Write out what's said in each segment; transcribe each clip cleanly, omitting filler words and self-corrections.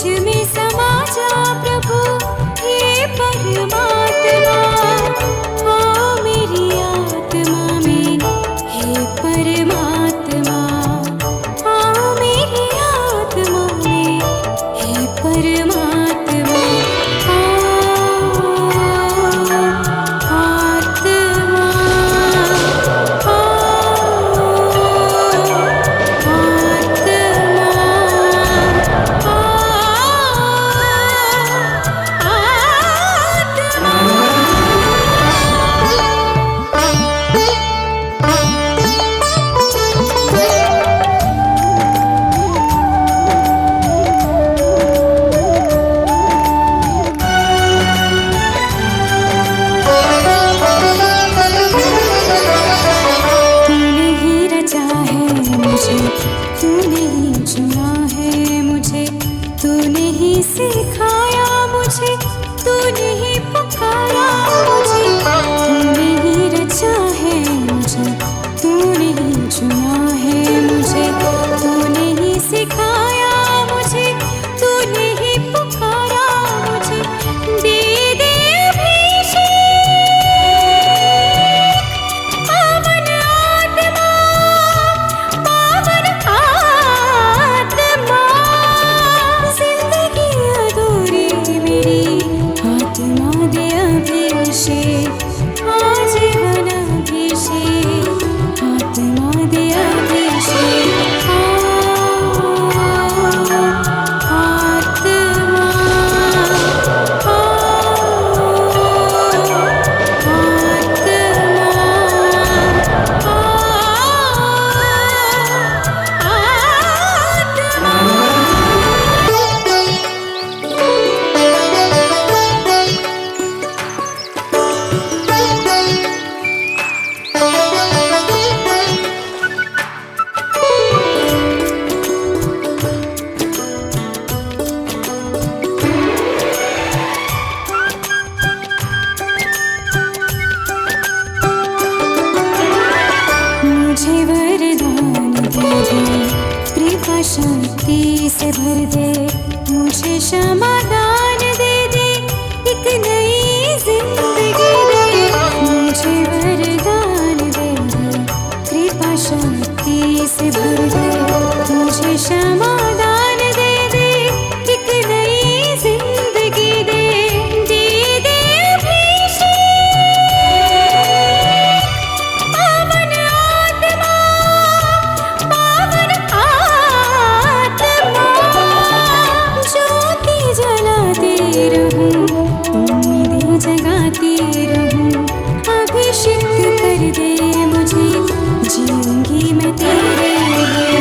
में समा जा प्रभु हे परमात्मा। आ मेरी आत्मा में हे परमात्मा, आ मेरी आत्मा में हे परमात्मा। तूने ही चुना है मुझे, तूने ही सिखाया मुझे, तूने ही पुकारा मुझे, तूने ही रचा है मुझे, तूने ही चुना है मुझे, तूने ही सिखाया मुझे, तूने ही पुकारा मुझे। दे दे अभिषेक पावन आत्मा, पावन आत्मा। जिंदगी अधूरी मेरी आत्मा दे अभिषेक, आजीवन अभिषेक, आत्मा दे अभिषेक। मुझे वरदान दे दे, कृपा शक्ति से भर दे, मुझे क्षमादान दे दे, एक नई जिंदगी दे। मुझे वरदान दे दे, कृपा शक्ति से भर दे, मुझे क्षमादान दे दे, एक नई जिंदगी दे। दे दे अभिषेक पावन आत्मा, पावन आत्मा। ज्योति जलाती रहूं, उम्मीदें जगाती रहूं, अभिषेक कर दे मुझे, जीऊंगी मैं तेरे लिए।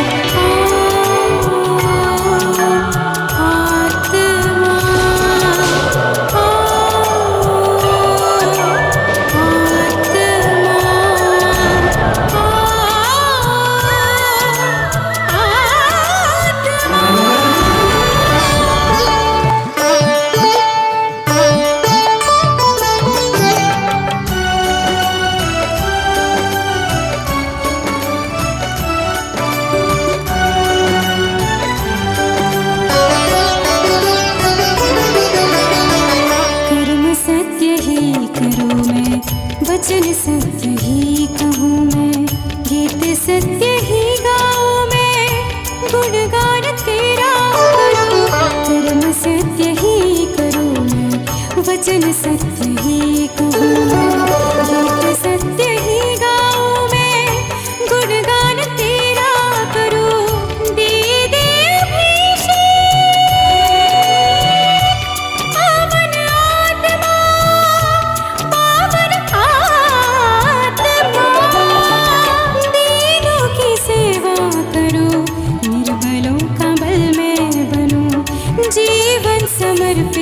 वचन सत्य ही कहूँ मैं, गीत सत्य ही गाऊँ मैं, गुणगान तेरा करूँ। कर्म सत्य ही करूँ मैं, वचन सत्य ही कहूँ मैं, गीत सत्य ही गाऊँ मैं, गुणगान तेरा करूँ। दे दे अभिषेक पावन आत्मा, पावन आत्मा। दीनों की सेवा करूं, निर्बलों का बल मैं बनूं, जीवन समर्पित